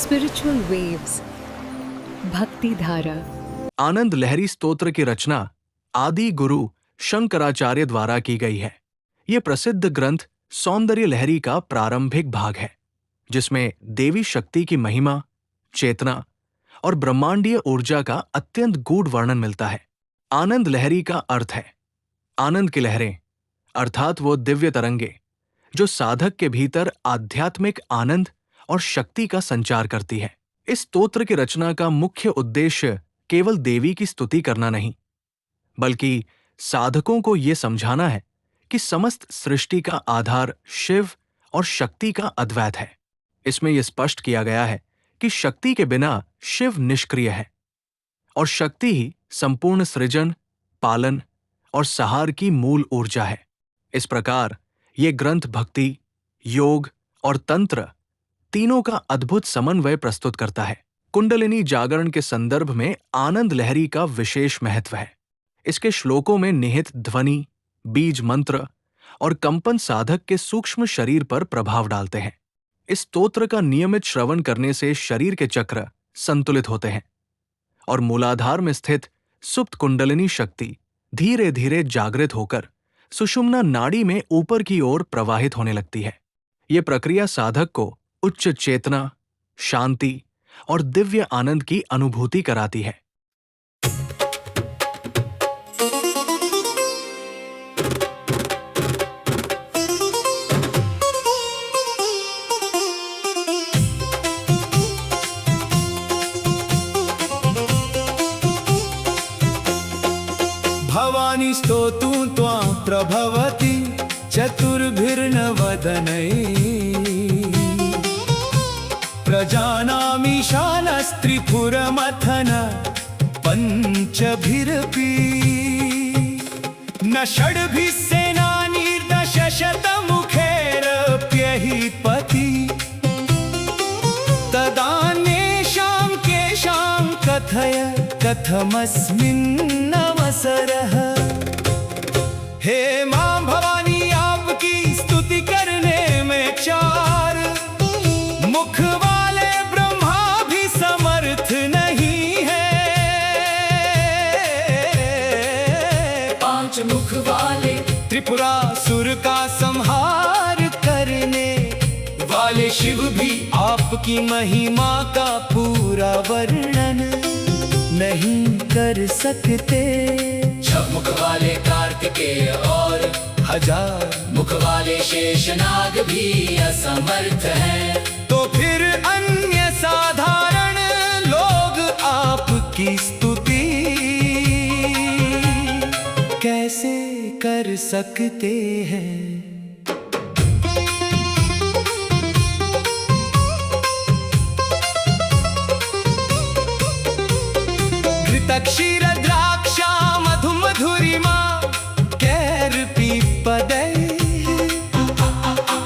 Spiritual waves. भक्ति धारा। आनंद लहरी स्तोत्र की रचना आदि गुरु शंकराचार्य द्वारा की गई है। ये प्रसिद्ध ग्रंथ सौंदर्य लहरी का प्रारंभिक भाग है, जिसमें देवी शक्ति की महिमा, चेतना और ब्रह्मांडीय ऊर्जा का अत्यंत गूढ़ वर्णन मिलता है। आनंद लहरी का अर्थ है आनंद की लहरें, अर्थात वो दिव्य तरंगे जो साधक के भीतर आध्यात्मिक आनंद और शक्ति का संचार करती है। इस स्तोत्र की रचना का मुख्य उद्देश्य केवल देवी की स्तुति करना नहीं, बल्कि साधकों को ये समझाना है कि समस्त सृष्टि का आधार शिव और शक्ति का अद्वैत है। इसमें यह स्पष्ट किया गया है कि शक्ति के बिना शिव निष्क्रिय है और शक्ति ही संपूर्ण सृजन, पालन और सहार की मूल ऊर्जा है। इस प्रकार ये ग्रंथ भक्ति, योग और तंत्र तीनों का अद्भुत समन्वय प्रस्तुत करता है। कुंडलिनी जागरण के संदर्भ में आनंद लहरी का विशेष महत्व है। इसके श्लोकों में निहित ध्वनि, बीज मंत्र और कंपन साधक के सूक्ष्म शरीर पर प्रभाव डालते हैं। इस स्तोत्र का नियमित श्रवण करने से शरीर के चक्र संतुलित होते हैं और मूलाधार में स्थित सुप्त कुंडलिनी शक्ति धीरे धीरे जागृत होकर सुषुम्ना नाड़ी में ऊपर की ओर प्रवाहित होने लगती है। ये प्रक्रिया साधक को उच्च चेतना, शांति और दिव्य आनंद की अनुभूति कराती है। भवानी स्तोतुं त्वां प्रभवति चतुर्भिर्नवदनैः प्रजानामीशानस्त्रिपुरमथन पञ्चभिरपि न षड्भिः सेनानीर्दशशतमुखैरप्यहि पति तदान्येषां केषां कथय कथमस्मिन्नवसरः। हे मां भवानी, आपकी स्तुति करने में चार मुख वाले ब्रह्मा भी समर्थ नहीं है। पांच मुख वाले त्रिपुरासुर का संहार करने वाले शिव भी आपकी महिमा का पूरा वर्णन नहीं कर सकते। छह मुख वाले कार्तिकेय और हजार मुख वाले शेषनाग भी असमर्थ हैं। तो फिर अन्य साधारण लोग आपकी स्तुति कैसे कर सकते हैं। घृतक्षीर द्राक्षा मधु मधुरिमा कैर्पिपदैः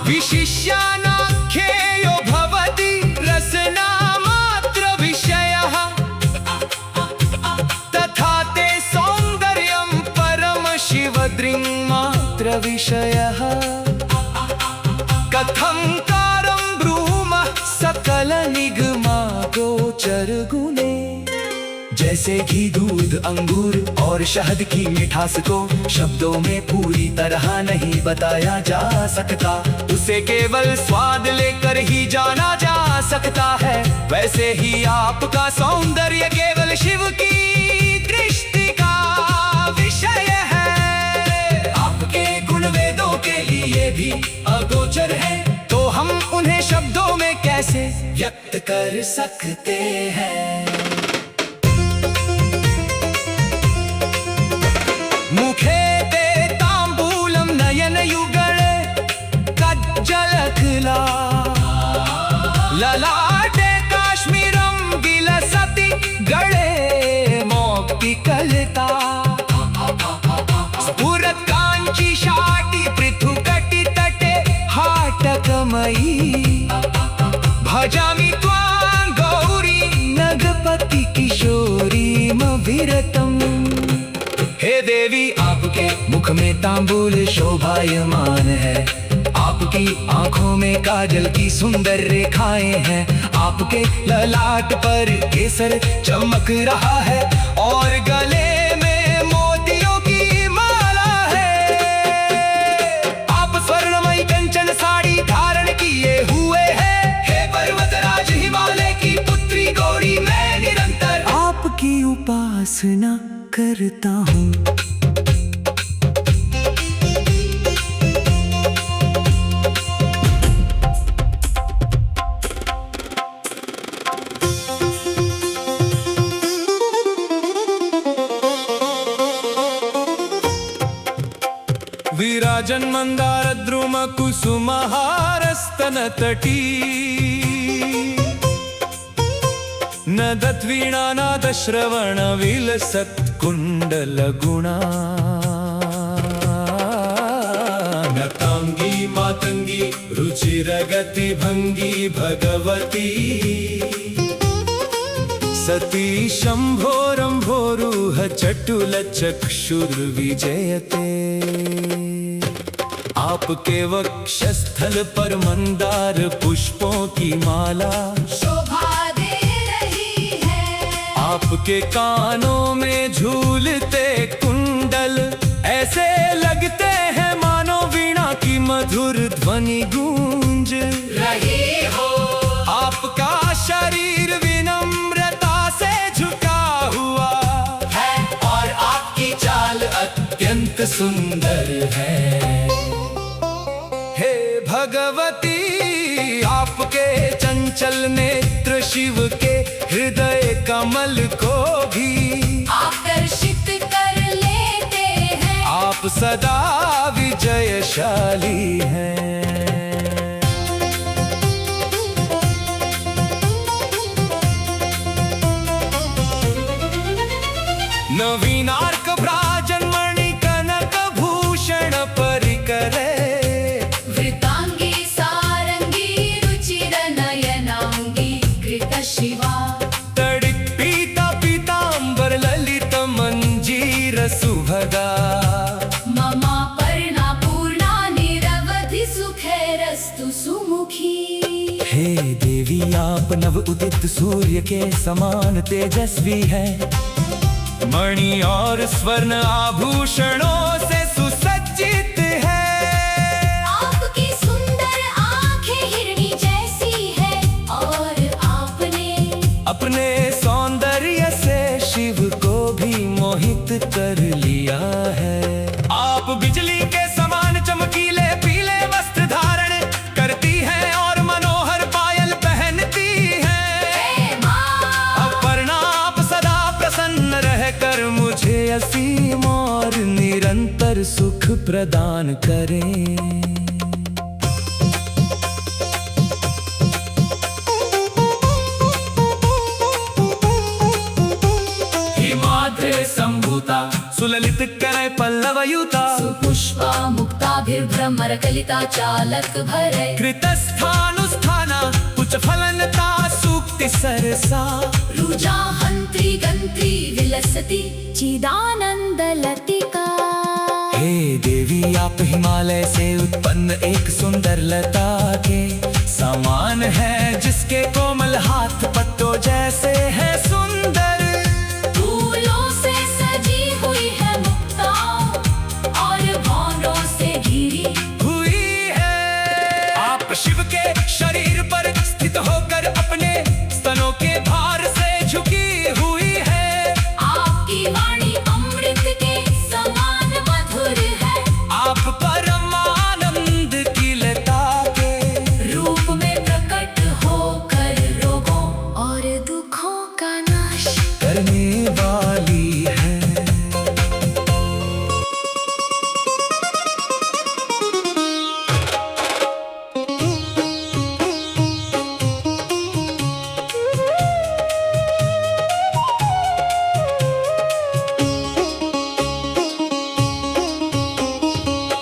विशिष्यानाख्येयो भवति रसनामात्र विषयः तथा ते सौन्दर्यं परम शिवदृङ्मात्र विषयः। कथं कारं ब्रूमः सकल निगमा गोचर गुणे। जैसे घी, दूध, अंगूर और शहद की मिठास को शब्दों में पूरी तरह नहीं बताया जा सकता, उसे केवल स्वाद लेकर ही जाना जा सकता है। वैसे ही आपका सौंदर्य केवल शिव की दृष्टि का विषय है। आपके गुण वेदों के लिए भी अगोचर है, तो हम उन्हें शब्दों में कैसे व्यक्त कर सकते हैं। मुखे ते तांबूलम नयन युगले कज्जलकला ललाटे काश्मीरम विलसति गळे मौक्तिकलता स्फुरत् कांची शाटी पृथुकटि तटे हाटकमयी भजामि त्वां गौरी नगपति किशोरीमविरतम्। हे देवी, आपके मुख में तांबूल शोभायमान है। आप आपकी आंखों में काजल की सुंदर रेखाएं हैं, आपके ललाट पर केसर चमक रहा है और गले में मोतियों की माला है। आप स्वर्णमयी कंचन साड़ी धारण किए हुए हैं, हे पर्वतराज हिमालय की पुत्री गौरी, मैं निरंतर आपकी उपासना करता हूँ। विराजन् मंदार द्रुम कुसुमहारस्तन तटी, नदत् वीणा नाद श्रवण विलसत् कुंडल गुणा, नतांगी मातंगी रुचिरगति भंगी भगवती, सती शंभोरंभोरुह चटुल चक्षुर्विजयते। आपके वक्षस्थल पर मंदार पुष्पों की माला शोभा दे रही है। आपके कानों में झूलते कुंडल ऐसे लगते हैं मानो वीणा की मधुर ध्वनि गूंज रही हो। आपका शरीर विनम्रता से झुका हुआ है और आपकी चाल अत्यंत सुंदर है। हे भगवती, आपके चंचल नेत्र शिव के हृदय कमल को भी आकर्षित कर लेते हैं। आप सदा विजयशाली हैं। नवीनार्क भ्राजन मणि कनक भूषण परिकरे, वृतांगी सारंगी रुचिर नयनांगी कृत शिवा, तडित पीता पीतांबर ललित मंजीर सुभगा, ममा पर्णा पूर्णा निरवधि सुखैरस्तु सुमुखी। हे देवी, आप नव उदित सूर्य के समान तेजस्वी है, मणि और स्वर्ण आभूषणों से सुसज्जित है। आपकी सुंदर आंखें हिरणी जैसी है और आपने अपने सौंदर्य से शिव को भी मोहित कर लिया है। आप बिजली के समान चमकीले पीले वस्त्र धारण करती हैं और मनोहर पायल पहनती हैं। अपर्णा, आप सदा प्रसन्न रहकर मुझे असीम और निरंतर सुख प्रदान करें। हिमाद्रे संभूता सुललित करे पल्लवयुता, सुपुष्पा मुक्ताभिर्भ्रमर कलिता चालक भरे, कृतस्थानुस्थाना उच्च फलनता सूक्ति सरसा, रुजा हंत्री गंत्री विलसती चिदानंद लतिका। हे देवी, आप हिमालय से उत्पन्न एक सुंदर लता के समान है, जिसके कोमल हाथ पत्तों जैसे है सुंदर। फूलों से सजी हुई है मुक्ता और भौरों से घिरी हुई है। आप शिव के शरीर पर स्थित होकर अपने स्तनों के भार से झुकी हुई है। आपकी वाणी अमृत के समान मधुर है। आप परमानंद की लता के रूप में प्रकट होकर रोगों और दुखों का नाश करने वाली है।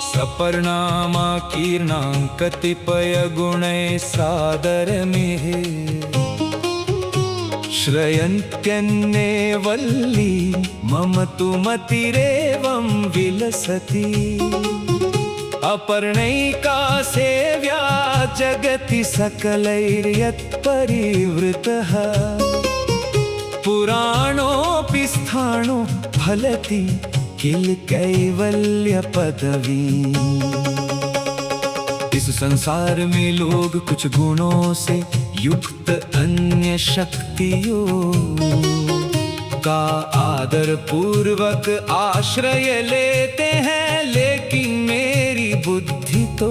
सपर्णामा कीर्णां कतिपय गुणैः सादरमिः, श्रयन्त्यन्ये वल्ली मम तु मतिरेवं विलसति। अपर्णैका सेव्या जगति सकलैर्यत्परिवृतः पुराणोऽपि स्थाणो फलति किल कैवल्य पदवी। इस संसार में लोग कुछ गुणों से युक्त अन्य शक्तियों का आदर पूर्वक आश्रय लेते हैं, लेकिन मेरी बुद्धि तो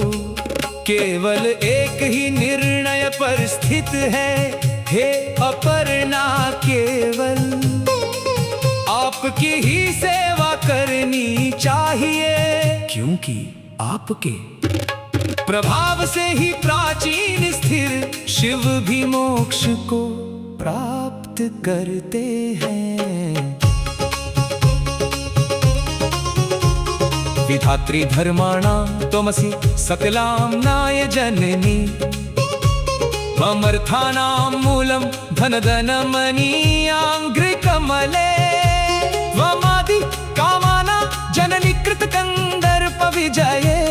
केवल एक ही निर्णय पर स्थित है। हे अपर्णा, केवल आपकी ही सेवा करनी चाहिए, क्योंकि आपके प्रभाव से ही प्राचीन स्थिर शिव भी मोक्ष को प्राप्त करते हैं। विधात्री धर्माणां त्वमसि सकलाम्नाय जननी, त्वमर्थानां मूलं धनधनमनीयाङ्घ्रिकमले, त्वमादि कामानां जननी कृतकन्दर्प विजये,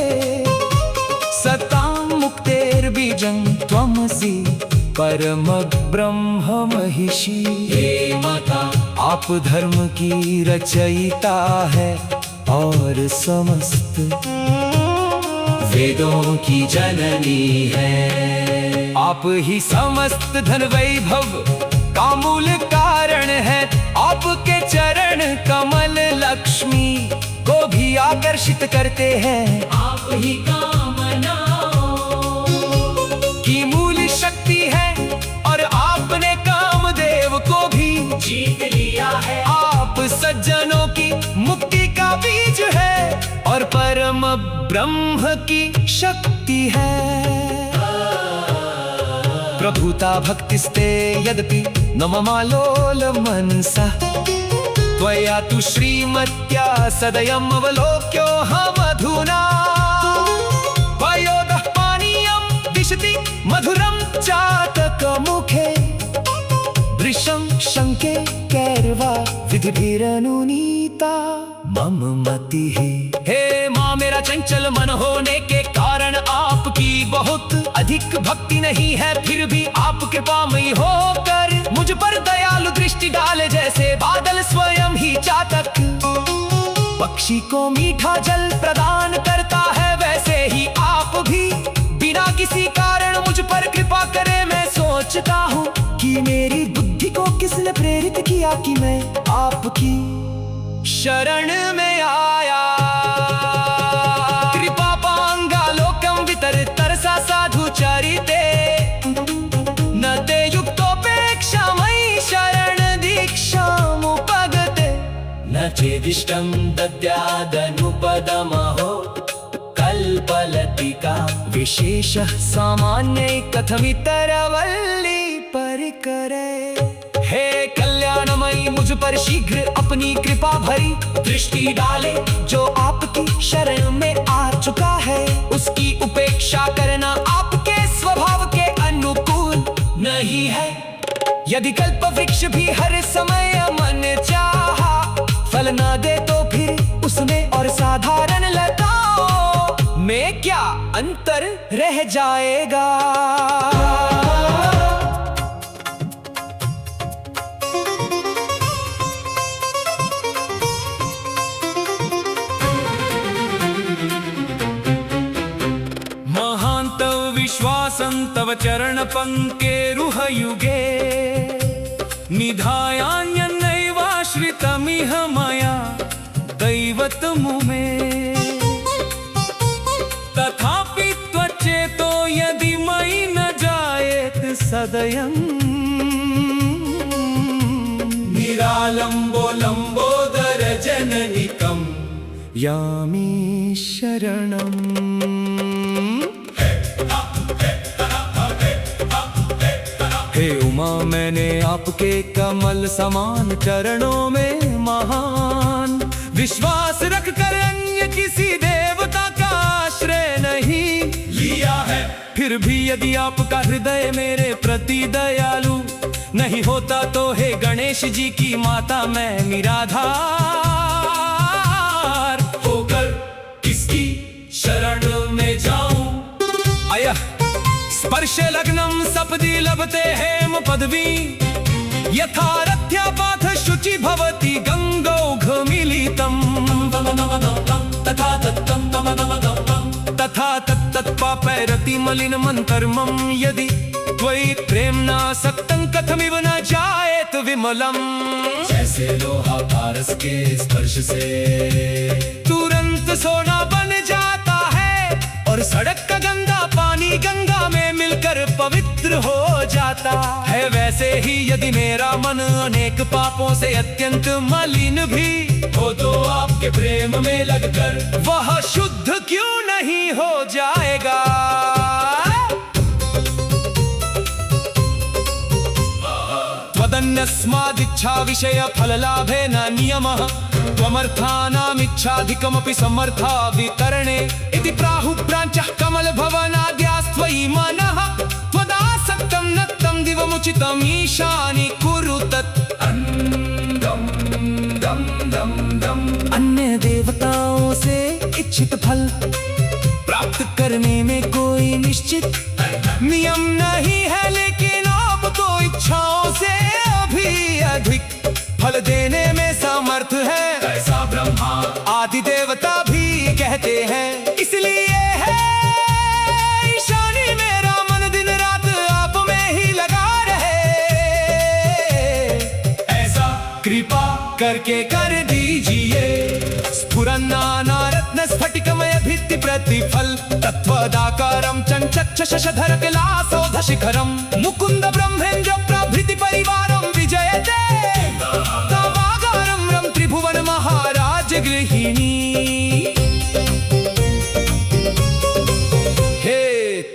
सतां मुक्तेर्बीजं त्वमसि परम ब्रह्म महिषी। हे माता, आप धर्म की रचयिता है और समस्त वेदों की जननी है। आप ही समस्त धन वैभव का मूल कारण है। आपके चरण कमल लक्ष्मी को भी आकर्षित करते हैं। आप ही कामनाओं की मूल शक्ति है और आपने कामदेव को भी जीत लिया है। आप सज्जनों की मुक्ति का बीज है और परम ब्रह्म की शक्ति है। प्रभुता भक्तिस्ते यद्यपि न ममालोल मनसा, त्वया तु श्रीमत्या सदयम् अवलोक्योऽहमधुना। पयोदः पानीयं दिशति मधुरं चातकमुखे, वृषं शङ्के कैर्वा विधिभिरनुनीता मम मतिः। हे माँ, मेरा चंचल मन होने के कारण आपकी बहुत अधिक भक्ति नहीं है, फिर भी आप कृपामयी होकर मुझ पर दयालु दृष्टि डाले। जैसे बादल स्वयं ही चातक पक्षी को मीठा जल प्रदान करता है, वैसे ही आप भी बिना किसी कारण मुझ पर कृपा करे। मैं सोचता हूँ कि मेरी बुद्धि को किसने प्रेरित किया कि मैं आपकी शरण में आया। कृपा पांगा लोकं वितरतरसा साधु चरिते, न ते युक्तोपेक्षा मयि शरण दीक्षामुपगते, न चेदिष्टं दद्यादनुपदमहो कल्पलतिका विशेषः सामान्यै कथमितरवल्ली परिकरे। हे कल्याणमयी, मुझ पर शीघ्र अपनी कृपा भरी दृष्टि डाले। जो आपकी शरण में आ चुका है उसकी उपेक्षा करना आपके स्वभाव के अनुकूल नहीं है। यदि कल्प वृक्ष भी हर समय मन चाहा फल न दे, तो फिर उसमें और साधारण लताओं में क्या अंतर रह जाएगा। तव चरण पंकेरुहयुगे, निधायान्यन्नैवाश्रितमिह मया दैवतमुमे। तथापि त्वच्चेतो यदि मयि न जायेत सदयम्, निरालम्बो लम्बोदर जननिकं यामि शरणम्। हे उमा, मैंने आपके कमल समान चरणों में महान विश्वास रखकर अन्य किसी देवता का आश्रय नहीं लिया है। फिर भी यदि आपका हृदय मेरे प्रति दयालु नहीं होता, तो हे गणेश जी की माता मैं निराधार होकर किसकी शरण स्पर्शे लग्नं सपदि लभते हेम पदवी यथा रथ्यापाथ शुचि भवति गंगौघमिलितम् तथा तत्तत्पापैरति मलिनमन्तर्मं यदि त्वयि प्रेम्णा सक्तं कथमिव न जायेत विमलम्। जैसे लोहा पारस के स्पर्श से तुरंत सोना बन जाता है और सड़क का गंदा पानी गंगा में मिलकर पवित्र हो जाता है, वैसे ही यदि मेरा मन अनेक पापों से अत्यंत मलिन भी हो तो आपके प्रेम में लगकर वह शुद्ध क्यों नहीं हो जाएगा। त्वदन्यस्मादिच्छा विषय फललाभेन नियमः त्वमर्थानामिच्छाधिकमपि समर्था वितरणे इति प्राहुप्राञ्चः कमलभवनाद्यास्त्वयि मनः त्वदासक्तं नक्तं दिवमुचितम् ईशानि कुरु तत्। अन्य देवताओं से इच्छित फल प्राप्त करने में कोई निश्चित नियम नहीं है, लेकिन अब तो इच्छाओं से अभी अधिक फल देने में समर्थ है, ऐसा ब्रह्मा आदि देवता भी कहते हैं। इसलिए है ईशानी मेरा मन दिन रात आप में ही लगा रहे, ऐसा कृपा करके कर दीजिए। स्फुरन्नानारत्न स्फटिकमय भित्ति प्रतिफल तत्त्वदाकारं चञ्चक्षशधर विलासोध शिखरं मुकुन्द ब्रह्मेन्द्र प्रभृति परिवारं विजयते तवागारं रं त्रिभुवन महाराज गृहिणी। हे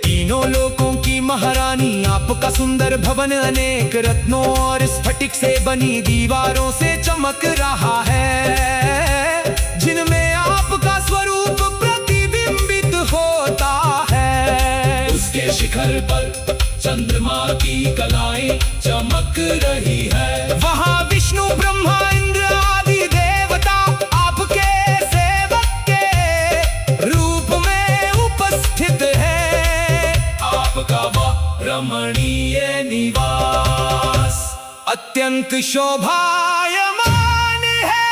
तीनों लोकों की महारानी आपका सुंदर भवन अनेक रत्नों और स्फटिक से बनी दीवारों से चमक रहा है, जिनमें आपका स्वरूप प्रतिबिंबित होता है। उसके शिखर पर चंद्रमा की कलाएं चमक रही है, वहाँ विष्णु ब्रह्मा इंद्र आदि देवता आपके सेवक के रूप में उपस्थित है। आपका वह रमणीय निवास अत्यंत शोभायमान है।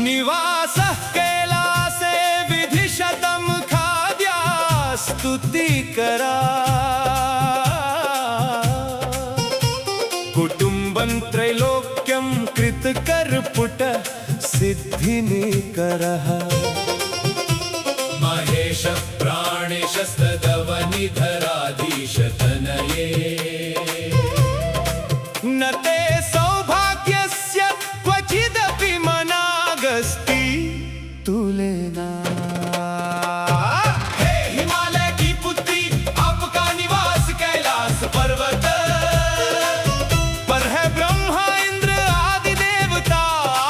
निवासः कैलासे विधिशतं खाद्या स्तुतिकरा कुटुम्बं त्रैलोक्यं कृतकर्पुट सिद्धिनिकरः महेश प्राणेशस्तदवनिधराधीश तनये न ते सौभाग्यस्य क्वचिदपि मनागस्ति तुलना। हे हिमालय की पुत्री आपका निवास कैलाश पर्वत पर है, ब्रह्मा इंद्र आदि देवता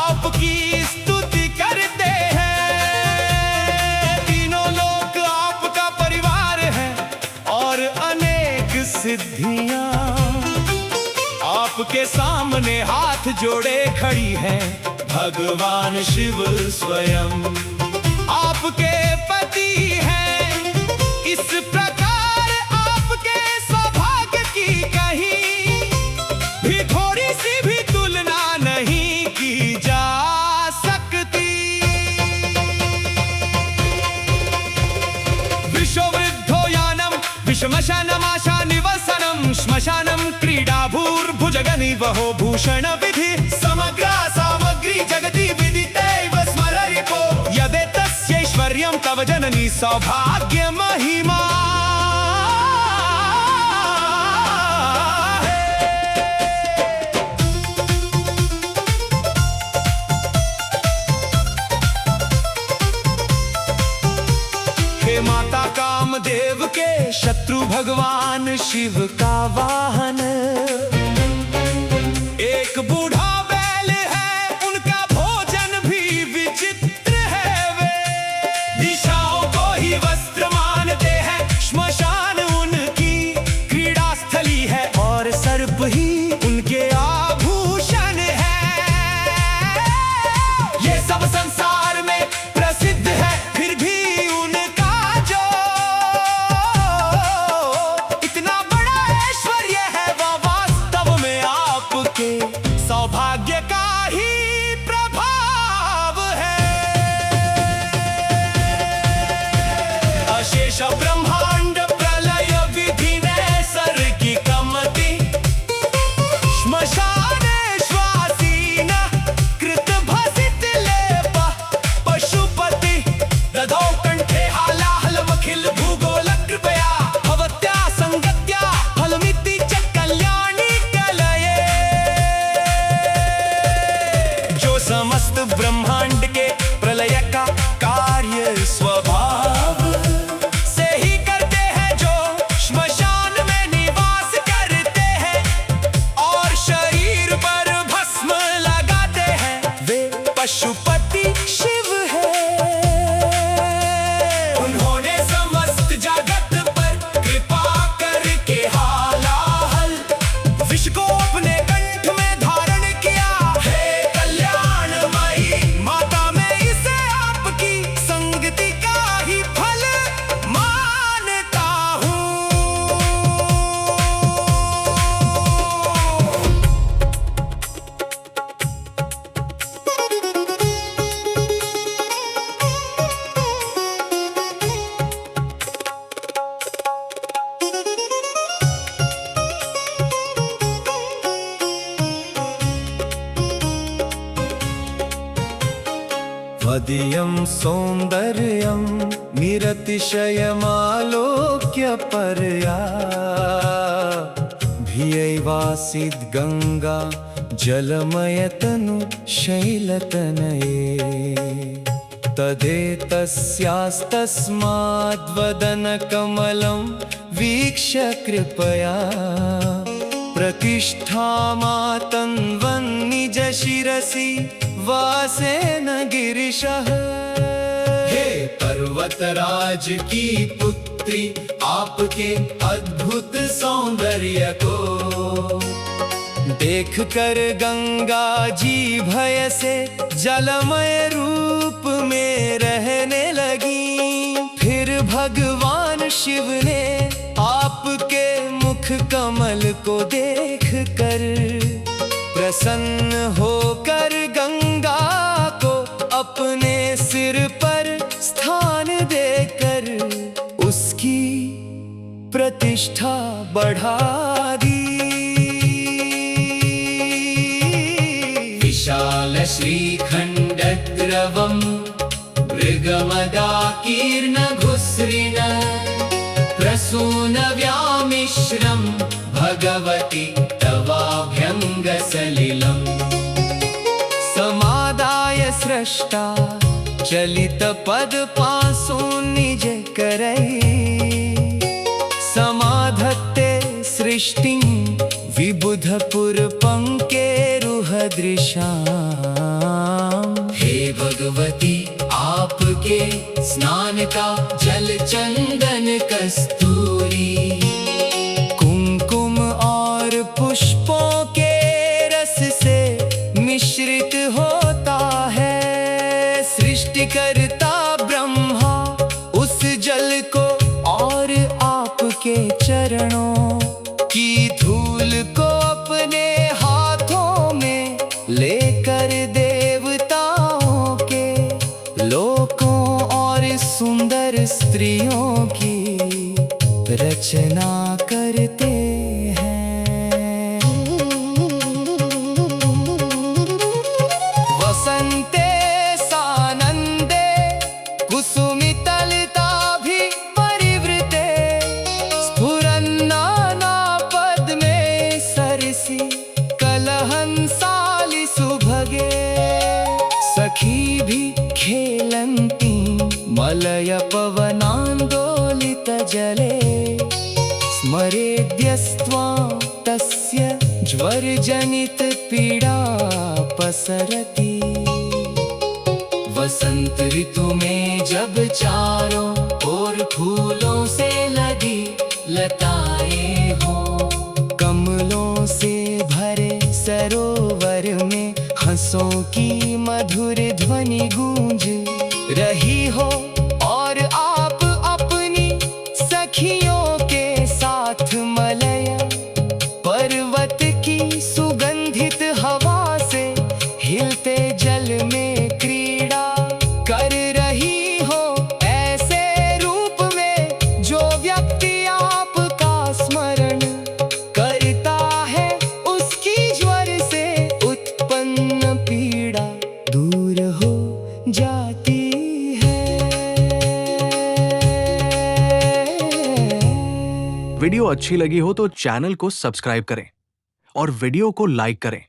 आपकी स्तुति करते हैं। तीनों लोग आपका परिवार है और अनेक सिद्धियां आपके सामने हाथ जोड़े खड़ी हैं। भगवान शिव स्वयं आपके पति हैं, इस प्रकार आपके सौभाग्य की कहीं भी थोड़ी सी भी तुलना नहीं की जा सकती। विश्ववृद्धो यानम विषमशानमाशा निवसनम श्मशानम क्रीडा भूर्भुजगनिवहो भूषण विधि समग्रा सामग्री जगति विदितैव स्मररिपो यदेतस्यैश्वर्यं तव जननी सौभाग्य महिमा। माता कामदेव के शत्रु भगवान शिव का वाहन। एक बूढ़ा बैल है, उनका भोजन भी विचित्र है। वे दिशाओं को ही वस्त्र मानते हैं, श्मशान उनकी क्रीड़ा स्थली है और सर्प ही उनके आभूषण है। ये सब संसार में प्रसिद्ध है, फिर भी उनका जो इतना बड़ा ऐश्वर्य है, वह वास्तव में आपके सौभाग्य का ही प्रभाव है। अशेष ब्रह्मांड प्रलय विधि नैसर्गिक मति, श्मशान श्वासीन कृत भसित लेप पशुपति, दधौ कंठे हालाहलमखिल भूगोल कृपया, भवत्या संगत्या फलमिति च कल्याणी कलये। जो समस्त ब्रह्मांड के प्रलय का कार्य स्वभाव से ही करते हैं, जो श्मशान में निवास करते हैं और शरीर पर भस्म लगाते हैं, वे पशुपति शिव है। उन्होंने समस्त जगत पर कृपा करके हालाहल विष को अपने कंठ में धारण किया। हे कल्याणमयी माता, मैं इसे आपकी संगति का ही फल मानता हूँ। त्वदीयं सौन्दर्यं निरतिशयमालोक्य परया, भियैवासीद् गंगा जलमयतनु शैलतनये। तदेतस्यास्तस्माद्वदनकमलं वीक्ष्य कृपया, प्रतिष्ठामातन्वन् निज शिरसि वासेन गिरिशः। हे पर्वतराज की पुत्री, आपके अद्भुत सौंदर्य को देख कर गंगा जी भय से जलमय रूप में रहने लगी। फिर भगवान शिव ने आपके मुख कमल को देख कर प्रसन्न होकर गंगा को अपने सिर पर स्थान देकर उसकी प्रतिष्ठा बढ़ा दी। विशाल श्रीखंडद्रवं मृगमदाकीर्ण घुस्रिन, प्रसून व्यामिश्रं भगवति तवाभ्यङ्गसलिलम्। समादाय स्रष्टा चलित पद पासो निज करई, समाधत्ते सृष्टिं विबुधपुर पंकेरुहदृशाम्। हे भगवती, आपके स्नान का जल चंदन कस्तूरी, कुमकुम और पुष्पों के रस से मिश्रित होता है। सृष्टिकर्ता ब्रह्मा उस जल को और आपके चरणों की धूल को अपने हाथों में लेकर देवताओं के लोकों और सुंदर स्त्रियों की रचना करते हैं। वसंते सानंदे कुसुमितलताभि परिवृते, स्फुरन्नाना पद्मे सरसि कलहंसालि सुभगे। सखी भी खेलन्ति मलय पवनांदो तस्य ज्वरजनित पीड़ा पसरती। वसंत ऋतु में जब चारों ओर फूलों से लदी लताएं हो, कमलों से भरे सरोवर में हंसों की मधुर ध्वनि गूंज रही हो, और आप अपनी सखियों के साथ मलया पर्वत की सुगंधित हवा से हिलते जल में क्रीड़ा कर रही हो। ऐसे रूप में जो व्यक्ति आपका स्मरण करता है, उसकी ज्वर से उत्पन्न पीड़ा दूर हो जाती है। वीडियो अच्छी लगी हो तो चैनल को सब्सक्राइब करें और वीडियो को लाइक करें।